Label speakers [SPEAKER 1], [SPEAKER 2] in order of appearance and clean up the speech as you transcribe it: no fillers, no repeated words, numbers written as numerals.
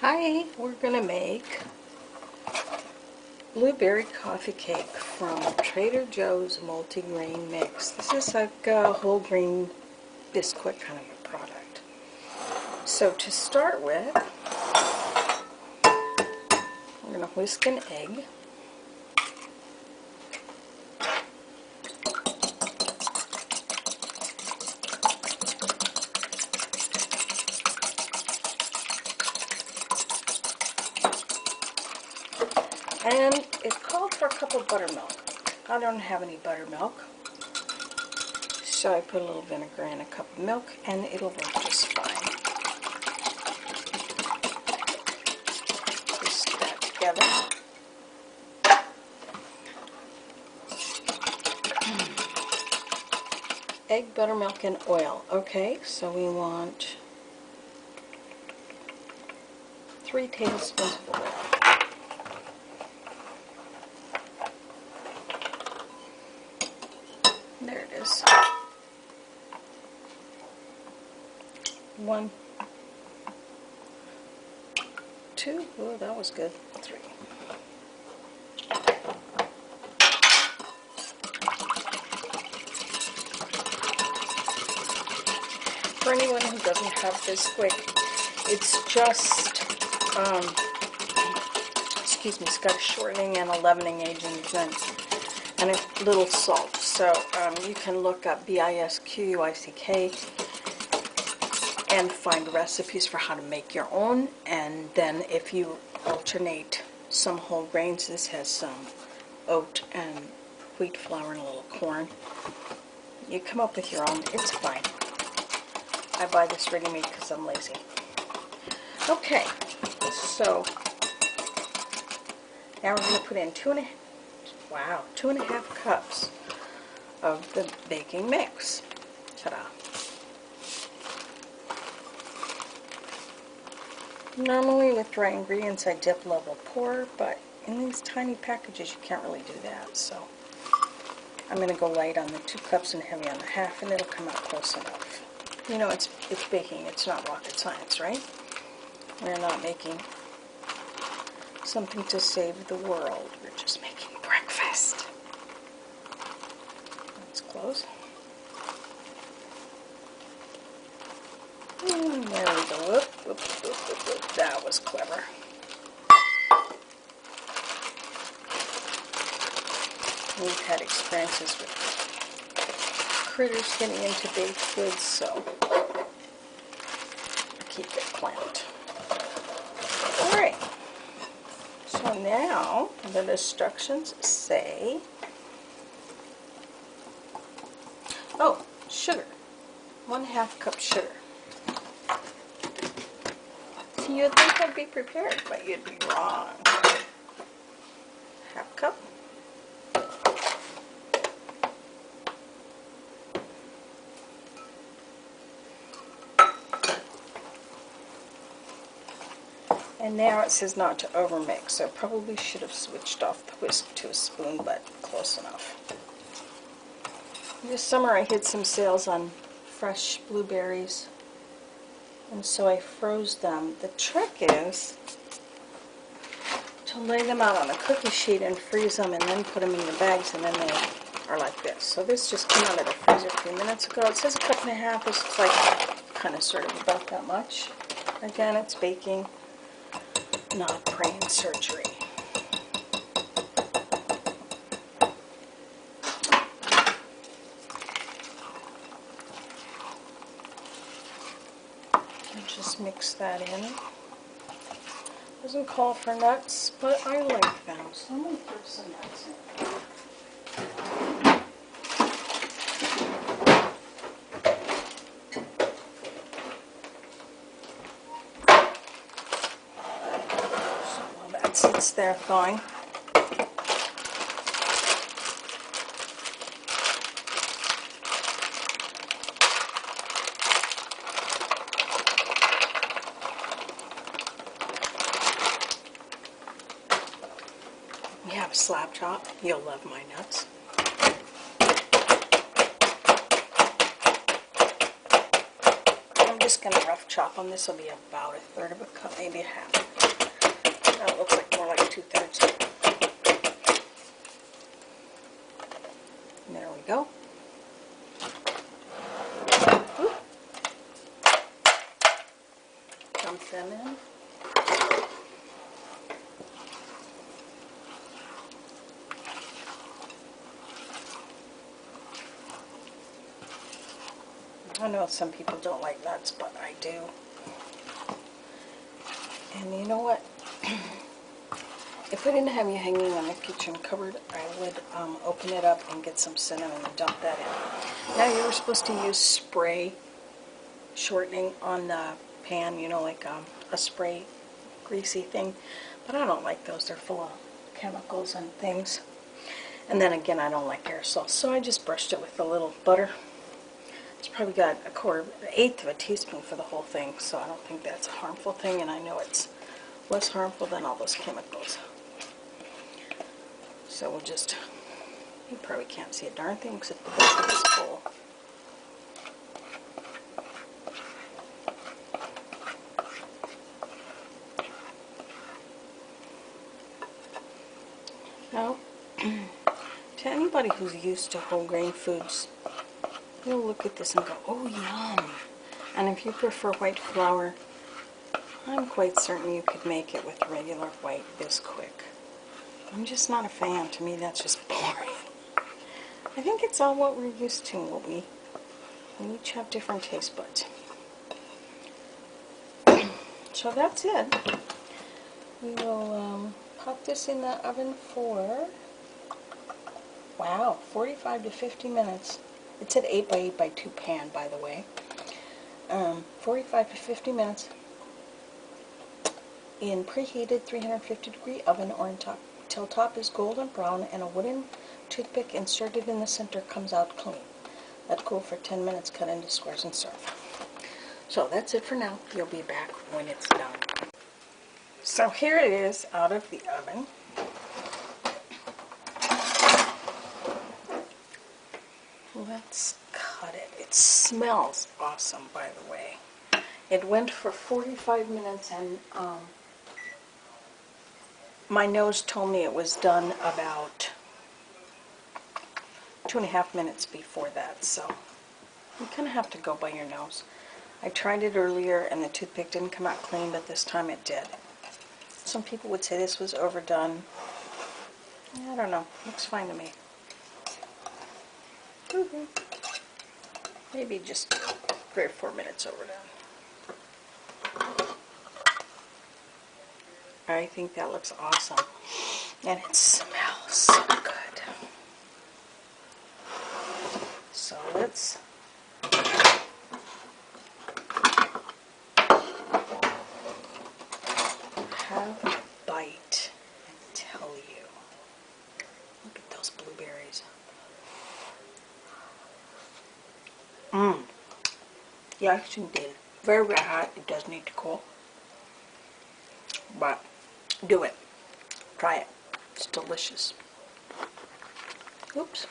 [SPEAKER 1] Hi, we're going to make blueberry coffee cake from Trader Joe's multigrain mix. This is like a whole grain biscuit kind of a product. So to start with, we're going to whisk an egg. And it called for a cup of buttermilk. I don't have any buttermilk, so I put a little vinegar in a cup of milk, and it'll work just fine. Whisk that together. Egg, buttermilk, and oil. Okay, so we want 3 tablespoons of oil. There it is. 1, 2, oh, that was good. 3. For anyone who doesn't have Bisquick, it's just, it's got a shortening and a leavening agent and a little salt. So you can look up Bisquick and find recipes for how to make your own. And then if you alternate some whole grains, this has some oat and wheat flour and a little corn. You come up with your own. It's fine. I buy this ready-made because I'm lazy. Okay, so now we're going to put in 2.5 cups of the baking mix. Ta-da. Normally with dry ingredients I dip level pour, but in these tiny packages you can't really do that, so I'm going to go light on the 2 cups and heavy on the half, and it'll come out close enough. You know, it's baking, it's not rocket science, right? We're not making something to save the world, we're just making breakfast. Let's close. And there we go. Whoop, whoop, whoop, whoop, whoop. That was clever. We've had experiences with critters getting into baked goods, so keep it clamped. Alright, so now the instructions say, oh, sugar, 1/2 cup sugar. You'd think I'd be prepared, but you'd be wrong. 1/2 cup. And now it says not to overmix, so I probably should have switched off the whisk to a spoon, but close enough. This summer I hit some sales on fresh blueberries, and so I froze them. The trick is to lay them out on a cookie sheet and freeze them and then put them in the bags, and then they are like this. So this just came out of the freezer a few minutes ago. It says 1.5 cups. This looks like kind of sort of about that much. Again, it's baking, not brain surgery. And just mix that in. Doesn't call for nuts, but I like them, so I'm going to put some nuts in. So while that sits there thawing, we have a slab chop. You'll love my nuts. I'm just going to rough chop them. This will be about 1/3 of a cup, maybe a half. dump them in. I know some people don't like nuts, but I do. And you know what? If I didn't have you hanging on the kitchen cupboard, I would open it up and get some cinnamon and dump that in. Now, you were supposed to use spray shortening on the pan, you know, like a spray greasy thing. But I don't like those. They're full of chemicals and things. And then again, I don't like aerosol. So I just brushed it with a little butter. It's probably got an eighth of a teaspoon for the whole thing, so I don't think that's a harmful thing, and I know it's less harmful than all those chemicals. So we'll just, you probably can't see a darn thing except the back of this bowl. Now, to anybody who's used to whole grain foods, you'll look at this and go, oh, yum. And if you prefer white flour, I'm quite certain you could make it with regular white Bisquick. I'm just not a fan. To me, that's just boring. I think it's all what we're used to. We each have different taste buds. So that's it. We will pop this in the oven for, wow, 45 to 50 minutes. It's at 8 by 8 by 2 pan, by the way. 45 to 50 minutes in preheated 350-degree oven or until top is golden brown and a wooden toothpick inserted in the center comes out clean. Let cool for 10 minutes, cut into squares and serve. So that's it for now. You'll be back when it's done. So here it is out of the oven. Let's cut it. It smells awesome, by the way. It went for 45 minutes and my nose told me it was done about 2.5 minutes before that, so you kind of have to go by your nose. I tried it earlier and the toothpick didn't come out clean, but this time it did. Some people would say this was overdone. I don't know. Looks fine to me. Maybe just 3 or 4 minutes overdone. I think that looks awesome. And it smells so good. So let's have a bite and tell you. Look at those blueberries. Yeah, I think it. Very, very hot. It does need to cool. But do it. Try it. It's delicious. Oops.